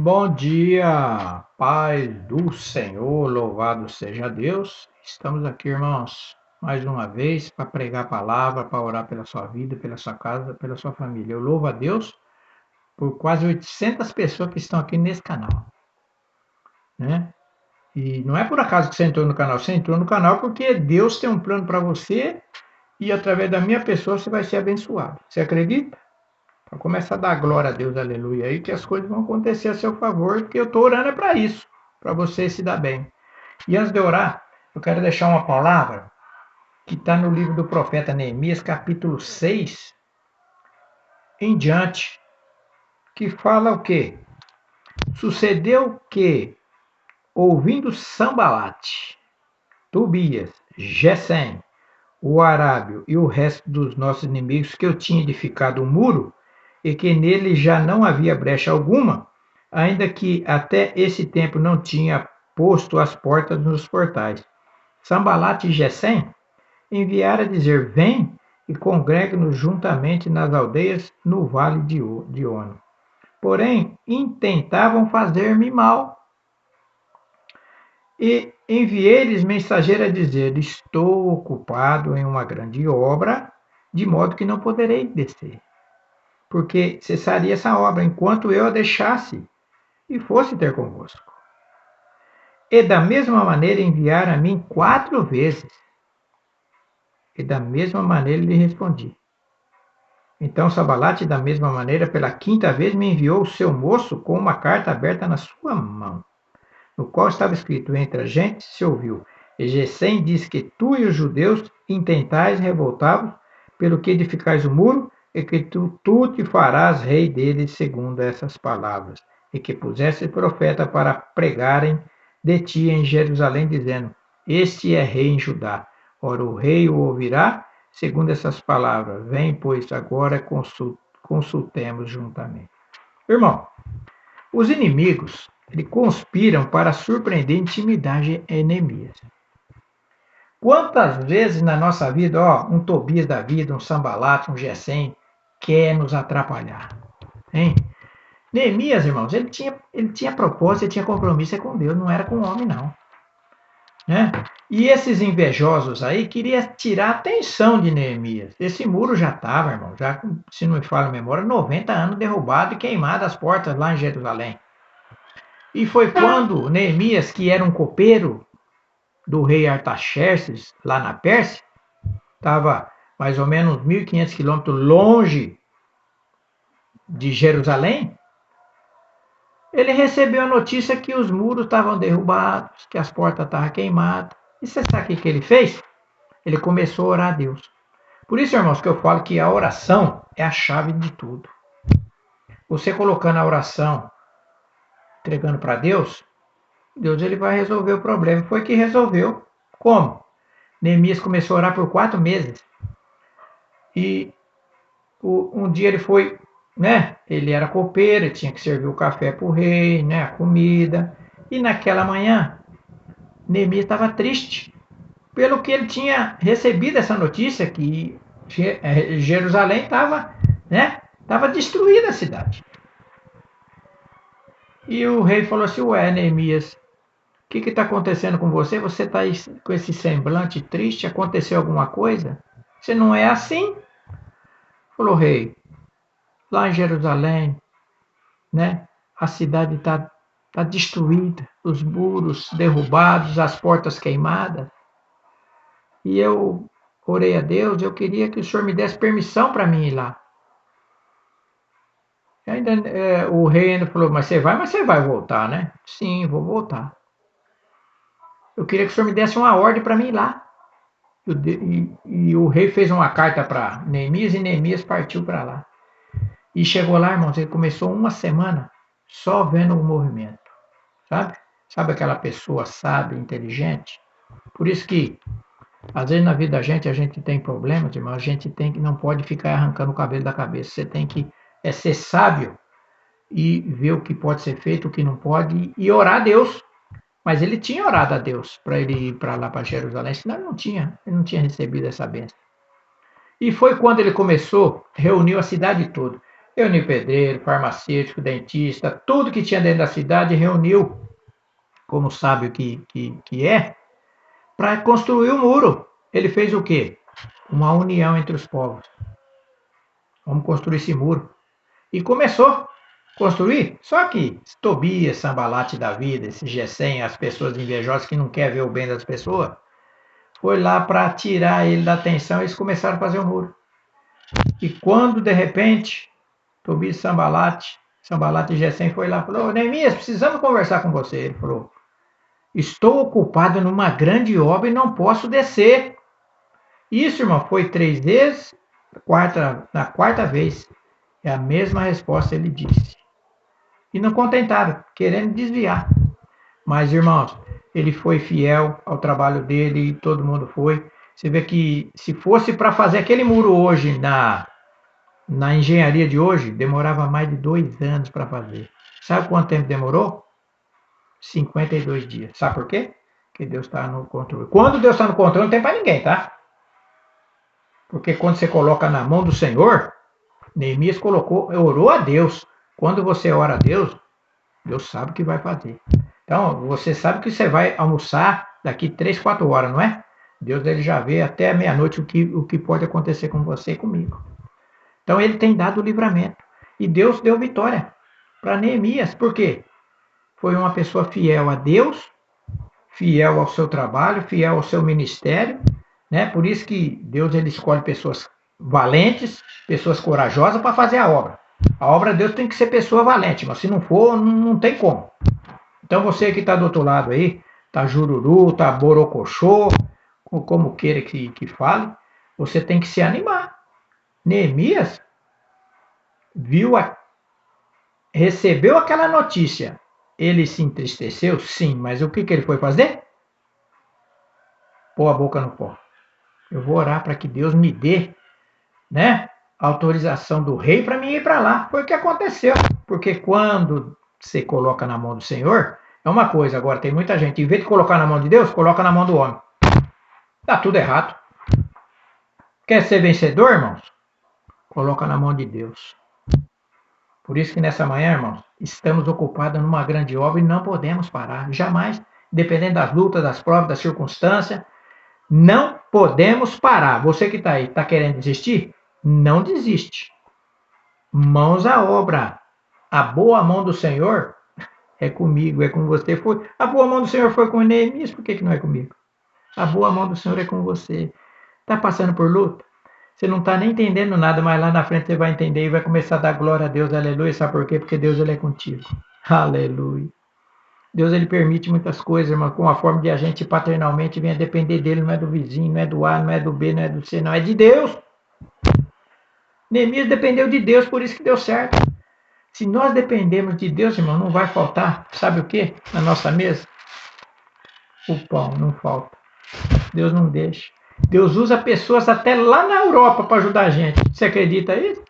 Bom dia, paz do Senhor, louvado seja Deus. Estamos aqui, irmãos, mais uma vez para pregar a palavra, para orar pela sua vida, pela sua casa, pela sua família. Eu louvo a Deus por quase 800 pessoas que estão aqui nesse canal, né? E não é por acaso que você entrou no canal porque Deus tem um plano para você e através da minha pessoa você vai ser abençoado. Você acredita? Então começa a dar glória a Deus, aleluia, aí que as coisas vão acontecer a seu favor, porque eu estou orando é para isso, para você se dar bem. E antes de orar, eu quero deixar uma palavra que está no livro do profeta Neemias, capítulo 6, em diante, que fala o quê? Sucedeu que, ouvindo Sambalate, Tobias, Gesem, o arábio e o resto dos nossos inimigos que eu tinha edificado um muro, e que nele já não havia brecha alguma, ainda que até esse tempo não tinha posto as portas nos portais. Sambalat e Gesem enviaram a dizer: Vem e congregue-nos juntamente nas aldeias no vale de Ono. Porém, intentavam fazer-me mal. E enviei-lhes mensageiro a dizer: Estou ocupado em uma grande obra, de modo que não poderei descer. Porque cessaria essa obra enquanto eu a deixasse e fosse ter convosco. E da mesma maneira enviaram a mim 4 vezes. E da mesma maneira lhe respondi. Então Sabalate, da mesma maneira, pela 5ª vez, me enviou o seu moço com uma carta aberta na sua mão, no qual estava escrito: Entre a gente se ouviu. E Gesem diz que tu e os judeus intentais revoltar-vos, pelo que edificais o muro, e que tu te farás rei deles, segundo essas palavras, e que puseste profeta para pregarem de ti em Jerusalém, dizendo: Este é rei em Judá. Ora, o rei o ouvirá, segundo essas palavras. Vem, pois, agora consultemos juntamente. Irmão, os inimigos conspiram para surpreender e intimidar Neemias. Quantas vezes na nossa vida, um Tobias da vida, um Sambalat, um Gesem, quer nos atrapalhar? Hein? Neemias, irmãos, ele tinha propósito, ele tinha compromisso com Deus, não era com o homem, não. Né? E esses invejosos aí queriam tirar a atenção de Neemias. Esse muro já estava, irmão, já, se não me falha a memória, 90 anos derrubado e queimado as portas lá em Jerusalém. E foi quando Neemias, que era um copeiro do rei Artaxerxes, lá na Pérsia, estava mais ou menos 1.500 quilômetros longe de Jerusalém, ele recebeu a notícia que os muros estavam derrubados, que as portas estavam queimadas. E você sabe o que ele fez? Ele começou a orar a Deus. Por isso, irmãos, que eu falo que a oração é a chave de tudo. Você colocando a oração, entregando para Deus, Deus ele vai resolver o problema. Foi que resolveu. Como? Neemias começou a orar por 4 meses. E um dia ele foi, né? Ele era copeiro, ele tinha que servir o café para o rei, né? A comida. E naquela manhã, Neemias estava triste, pelo que ele tinha recebido essa notícia que Jerusalém estava, né? Estava destruída a cidade. E o rei falou assim: Ué, Neemias, o que está acontecendo com você? Você está com esse semblante triste? Aconteceu alguma coisa? Você não é assim? Falou o rei: lá em Jerusalém, né? A cidade está destruída, os muros derrubados, as portas queimadas. E eu orei a Deus, eu queria que o Senhor me desse permissão para mim ir lá. E ainda o rei ainda falou: mas você vai voltar, né? Sim, vou voltar. Eu queria que o Senhor me desse uma ordem para mim ir lá. E o rei fez uma carta para Neemias e Neemias partiu para lá. E chegou lá, irmãos, ele começou uma semana só vendo o movimento, sabe? Sabe aquela pessoa sábia, inteligente? Por isso que, às vezes na vida da gente, a gente tem problemas, irmão, a gente não pode ficar arrancando o cabelo da cabeça. Você tem que ser sábio e ver o que pode ser feito, o que não pode, e orar a Deus. Mas ele tinha orado a Deus para ele ir para lá, para Jerusalém, senão ele não tinha recebido essa bênção. E foi quando ele começou, reuniu a cidade toda. Reuniu pedreiro, farmacêutico, dentista, tudo que tinha dentro da cidade reuniu, como sábio que é, para construir o muro. Ele fez o quê? Uma união entre os povos. Vamos construir esse muro. E começou a construir. Só que Tobias, Sambalate da vida, esse Gesem, as pessoas invejosas que não querem ver o bem das pessoas, foi lá para tirar ele da atenção e eles começaram a fazer o muro. E quando, de repente, Tobias, Sambalate e Gesem foi lá e falou: Neemias, precisamos conversar com você. Ele falou: estou ocupado numa grande obra e não posso descer. Isso, irmão, foi 3 vezes, na quarta vez. É a mesma resposta ele disse. E não contentaram, querendo desviar. Mas, irmãos, ele foi fiel ao trabalho dele e todo mundo foi. Você vê que se fosse para fazer aquele muro hoje, na engenharia de hoje, demorava mais de 2 anos para fazer. Sabe quanto tempo demorou? 52 dias. Sabe por quê? Porque Deus está no controle. Quando Deus está no controle, não tem para ninguém, tá? Porque quando você coloca na mão do Senhor, Neemias orou a Deus. Quando você ora a Deus, Deus sabe o que vai fazer. Então, você sabe que você vai almoçar daqui 3, 4 horas, não é? Deus ele já vê até meia-noite o que pode acontecer com você e comigo. Então, ele tem dado o livramento. E Deus deu vitória para Neemias. Por quê? Foi uma pessoa fiel a Deus, fiel ao seu trabalho, fiel ao seu ministério, né? Por isso que Deus ele escolhe pessoas valentes, pessoas corajosas para fazer a obra. A obra de Deus tem que ser pessoa valente, mas se não for, não tem como. Então você que está do outro lado aí, tá jururu, tá borocochô, como queira que fale, você tem que se animar. Neemias recebeu aquela notícia. Ele se entristeceu? Sim, mas o que ele foi fazer? Pôr a boca no pó. Eu vou orar para que Deus me dê, né, a autorização do rei para mim ir para lá. Foi o que aconteceu. Porque quando você coloca na mão do Senhor, é uma coisa. Agora, tem muita gente, em vez de colocar na mão de Deus, coloca na mão do homem. Tá tudo errado. Quer ser vencedor, irmãos? Coloca na mão de Deus. Por isso que nessa manhã, irmãos, estamos ocupados numa grande obra e não podemos parar. Jamais, dependendo das lutas, das provas, das circunstâncias, não podemos parar. Você que está aí, está querendo desistir? Não desiste. Mãos à obra. A boa mão do Senhor é comigo, é com você. A boa mão do Senhor foi com Neemias, por que não é comigo? A boa mão do Senhor é com você. Está passando por luta? Você não está nem entendendo nada, mas lá na frente você vai entender e vai começar a dar glória a Deus, aleluia. Sabe por quê? Porque Deus ele é contigo. Aleluia. Deus ele permite muitas coisas, irmão, com a forma de a gente paternalmente venha depender dele, não é do vizinho, não é do A, não é do B, não é do C, não, é de Deus. Neemias dependeu de Deus, por isso que deu certo. Se nós dependemos de Deus, irmão, não vai faltar, sabe o que? Na nossa mesa? O pão, não falta. Deus não deixa. Deus usa pessoas até lá na Europa para ajudar a gente. Você acredita isso?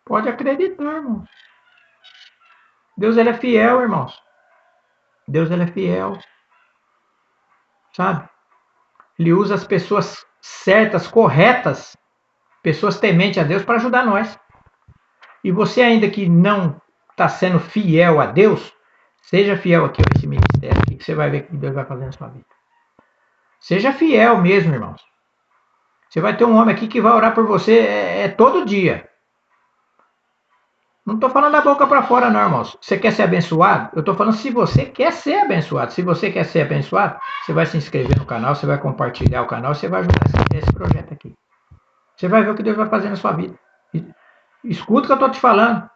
Pode acreditar, irmão. Deus ele é fiel, irmãos. Deus ele é fiel. Sabe? Ele usa as pessoas certas, corretas, pessoas tementes a Deus para ajudar nós. E você ainda que não está sendo fiel a Deus, seja fiel aqui a esse ministério aqui, que você vai ver o que Deus vai fazer na sua vida. Seja fiel mesmo, irmãos. Você vai ter um homem aqui que vai orar por você todo dia. Não estou falando da boca para fora, não, irmãos. Você quer ser abençoado? Eu estou falando se você quer ser abençoado. Se você quer ser abençoado, você vai se inscrever no canal, você vai compartilhar o canal, você vai ajudar esse projeto aqui. Você vai ver o que Deus vai fazer na sua vida. Escuta o que eu estou te falando.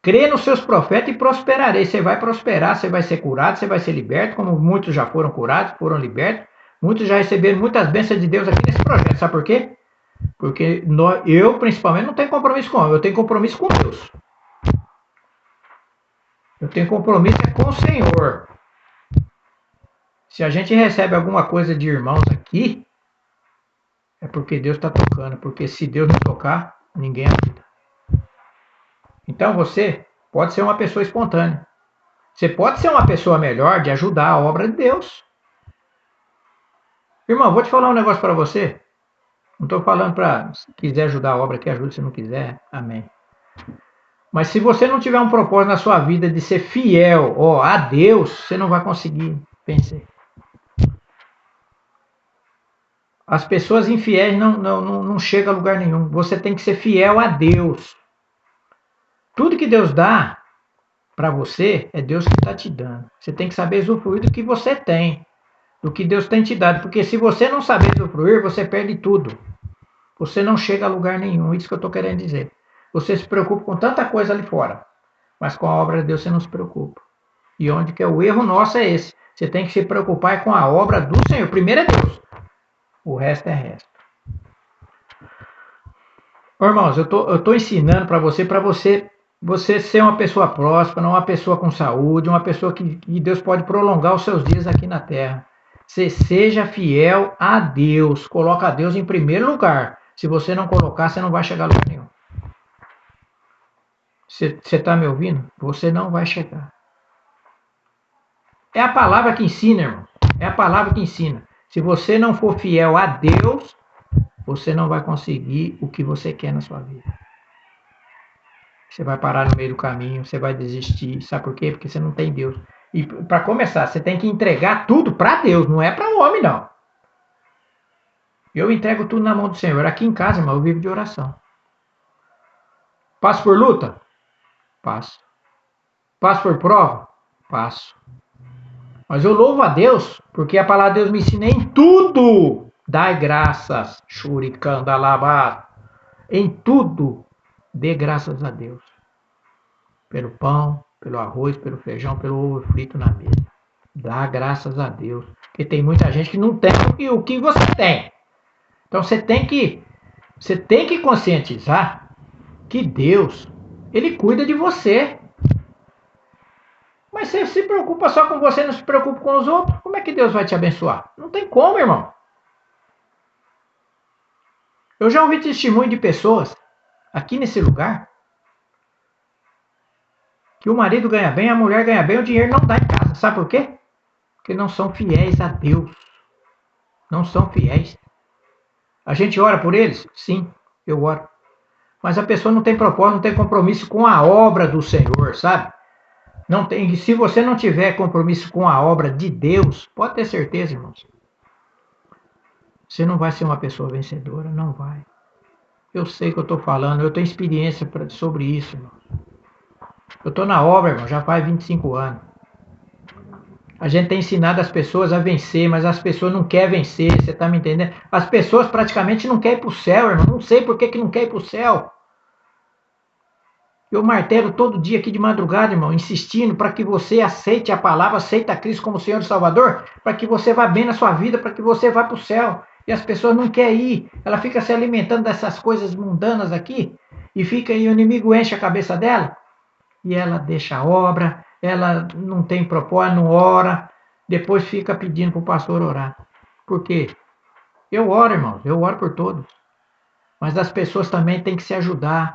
Crê nos seus profetas e prosperarei. Você vai prosperar, você vai ser curado, você vai ser liberto, como muitos já foram curados, foram libertos. Muitos já receberam muitas bênçãos de Deus aqui nesse projeto. Sabe por quê? Porque eu, principalmente, não tenho compromisso com homem, eu tenho compromisso com Deus. Eu tenho compromisso com o Senhor. Se a gente recebe alguma coisa de irmãos aqui, é porque Deus está tocando. Porque se Deus não tocar, ninguém ajuda. Então você pode ser uma pessoa espontânea. Você pode ser uma pessoa melhor de ajudar a obra de Deus. Irmão, vou te falar um negócio para você. Não estou falando para, se quiser ajudar a obra, que ajude, se não quiser, amém. Mas se você não tiver um propósito na sua vida de ser fiel, a Deus, você não vai conseguir vencer. As pessoas infiéis não chegam a lugar nenhum. Você tem que ser fiel a Deus. Tudo que Deus dá para você, é Deus que está te dando. Você tem que saber usufruir do que você tem, do que Deus tem te dado. Porque se você não saber usufruir, você perde tudo. Você não chega a lugar nenhum. Isso que eu estou querendo dizer. Você se preocupa com tanta coisa ali fora, mas com a obra de Deus você não se preocupa. E onde que é o erro nosso é esse. Você tem que se preocupar com a obra do Senhor. Primeiro é Deus. O resto é resto. Irmãos, eu tô ensinando para você ser uma pessoa próspera, uma pessoa com saúde, uma pessoa que Deus pode prolongar os seus dias aqui na terra. Você seja fiel a Deus. Coloca Deus em primeiro lugar. Se você não colocar, você não vai chegar a lugar nenhum. Você está me ouvindo? Você não vai chegar. É a palavra que ensina, irmão. É a palavra que ensina. Se você não for fiel a Deus, você não vai conseguir o que você quer na sua vida. Você vai parar no meio do caminho, você vai desistir. Sabe por quê? Porque você não tem Deus. E para começar, você tem que entregar tudo para Deus, não é para o homem, não. Eu entrego tudo na mão do Senhor. Aqui em casa, irmão, eu vivo de oração. Passo por luta? Passo. Passo por prova? Passo. Mas eu louvo a Deus, porque a palavra de Deus me ensina em tudo. Dai graças, Shurikandalabá. Em tudo, dê graças a Deus. Pelo pão, pelo arroz, pelo feijão, pelo ovo frito na mesa. Dá graças a Deus. Porque tem muita gente que não tem o que você tem. Então você tem que conscientizar que Deus, Ele cuida de você. Mas você se preocupa só com você, não se preocupa com os outros. Como é que Deus vai te abençoar? Não tem como, irmão. Eu já ouvi testemunho de pessoas aqui nesse lugar que o marido ganha bem, a mulher ganha bem, o dinheiro não dá em casa. Sabe por quê? Porque não são fiéis a Deus. Não são fiéis. A gente ora por eles? Sim, eu oro. Mas a pessoa não tem propósito, não tem compromisso com a obra do Senhor, sabe? Não tem. Se você não tiver compromisso com a obra de Deus, pode ter certeza, irmãos. Você não vai ser uma pessoa vencedora, não vai. Eu sei que eu estou falando, eu tenho experiência sobre isso, irmão. Eu estou na obra, irmão, já faz 25 anos. A gente tem ensinado as pessoas a vencer, mas as pessoas não querem vencer, você está me entendendo? As pessoas praticamente não querem ir para o céu, irmão. Não sei por que não querem ir para o céu. Eu martelo todo dia aqui de madrugada, irmão, insistindo para que você aceite a palavra, aceite a Cristo como Senhor e Salvador, para que você vá bem na sua vida, para que você vá para o céu. E as pessoas não querem ir, ela fica se alimentando dessas coisas mundanas aqui, e o inimigo enche a cabeça dela, e ela deixa a obra, ela não tem propósito, não ora, depois fica pedindo para o pastor orar. Por quê? Eu oro, irmãos, eu oro por todos, mas as pessoas também têm que se ajudar.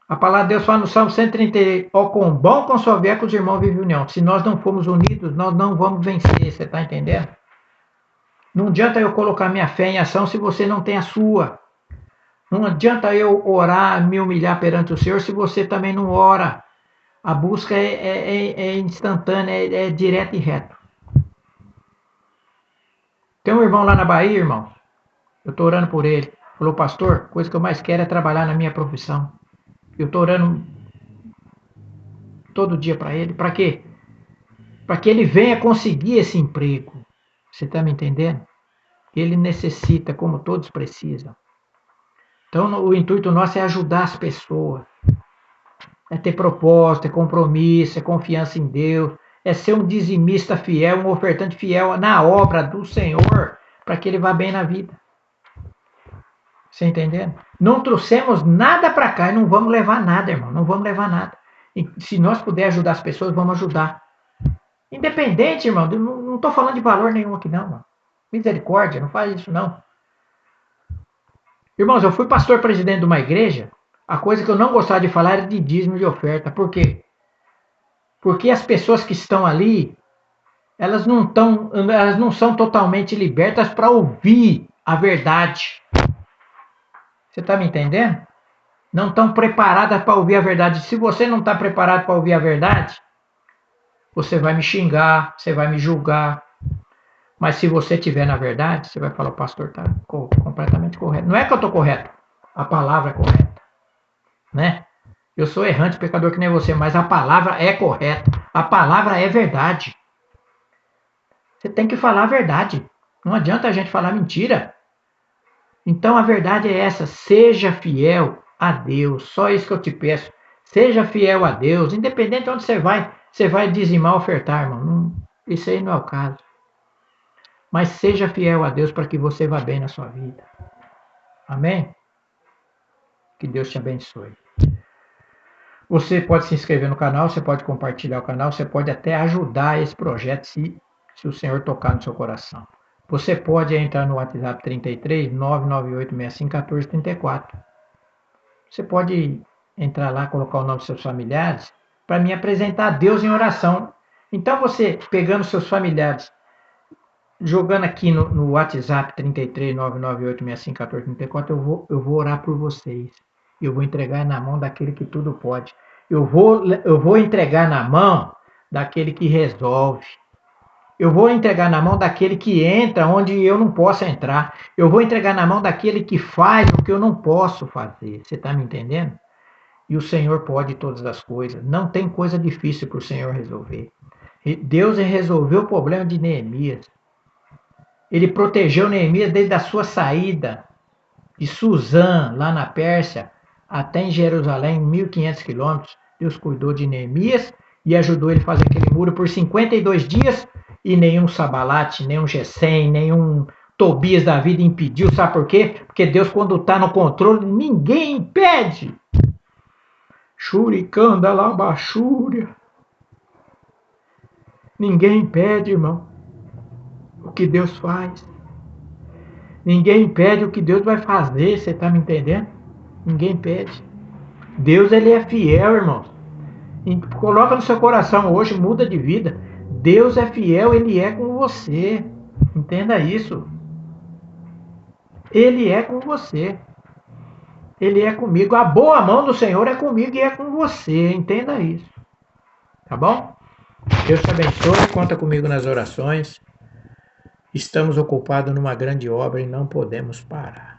A palavra de Deus fala no Salmo 130, ó, quão bom com sua vier que os irmãos vivem em união. Se nós não formos unidos, nós não vamos vencer, você está entendendo? Não adianta eu colocar minha fé em ação se você não tem a sua. Não adianta eu orar, me humilhar perante o Senhor se você também não ora. A busca é instantânea, é direto e reto. Tem um irmão lá na Bahia, irmão. Eu estou orando por ele. Falou, pastor, a coisa que eu mais quero é trabalhar na minha profissão. Eu estou orando todo dia para ele. Para quê? Para que ele venha conseguir esse emprego. Você está me entendendo? Ele necessita, como todos precisam. Então, o intuito nosso é ajudar as pessoas. É ter propósito, é compromisso, é confiança em Deus. É ser um dizimista fiel, um ofertante fiel na obra do Senhor, para que ele vá bem na vida. Você entendendo? Não trouxemos nada para cá e não vamos levar nada, irmão. Não vamos levar nada. E se nós pudermos ajudar as pessoas, vamos ajudar. Independente, irmão. Não estou falando de valor nenhum aqui, não, irmão. Misericórdia, não faz isso, não. Irmãos, eu fui pastor presidente de uma igreja. A coisa que eu não gostava de falar era de dízimo de oferta. Por quê? Porque as pessoas que estão ali, elas não são totalmente libertas para ouvir a verdade. Você está me entendendo? Não estão preparadas para ouvir a verdade. Se você não está preparado para ouvir a verdade, você vai me xingar, você vai me julgar. Mas se você estiver na verdade, você vai falar, o pastor está completamente correto. Não é que eu estou correto, a palavra é correta, né? Eu sou errante, pecador que nem você, mas a palavra é correta. A palavra é verdade. Você tem que falar a verdade. Não adianta a gente falar mentira. Então a verdade é essa, seja fiel a Deus. Só isso que eu te peço. Seja fiel a Deus, independente de onde você vai dizimar, ofertar, irmão. Não, isso aí não é o caso. Mas seja fiel a Deus para que você vá bem na sua vida. Amém? Que Deus te abençoe. Você pode se inscrever no canal, você pode compartilhar o canal, você pode até ajudar esse projeto se o Senhor tocar no seu coração. Você pode entrar no WhatsApp 33 998 65 14 34. Você pode entrar lá, colocar o nome dos seus familiares, para me apresentar a Deus em oração. Então você, pegando seus familiares, jogando aqui no WhatsApp 33 998 65 14 34, eu vou orar por vocês. Eu vou entregar na mão daquele que tudo pode. Eu vou entregar na mão daquele que resolve. Eu vou entregar na mão daquele que entra onde eu não posso entrar. Eu vou entregar na mão daquele que faz o que eu não posso fazer. Você está me entendendo? E o Senhor pode todas as coisas. Não tem coisa difícil para o Senhor resolver. Deus resolveu o problema de Neemias. Ele protegeu Neemias desde a sua saída de Suzã, lá na Pérsia, até em Jerusalém, 1.500 quilômetros. Deus cuidou de Neemias e ajudou ele a fazer aquele muro por 52 dias e nenhum Sabalate, nenhum Gesem, nenhum Tobias da vida impediu. Sabe por quê? Porque Deus, quando está no controle, ninguém impede. Shuricanda labachúria. Ninguém impede, irmão, o que Deus faz. Ninguém impede o que Deus vai fazer, você está me entendendo? Ninguém impede. Deus, ele é fiel, irmão. Coloca no seu coração hoje, muda de vida. Deus é fiel, ele é com você. Entenda isso. Ele é com você. Ele é comigo. A boa mão do Senhor é comigo e é com você. Entenda isso. Tá bom? Deus te abençoe. Conta comigo nas orações. Estamos ocupados numa grande obra e não podemos parar.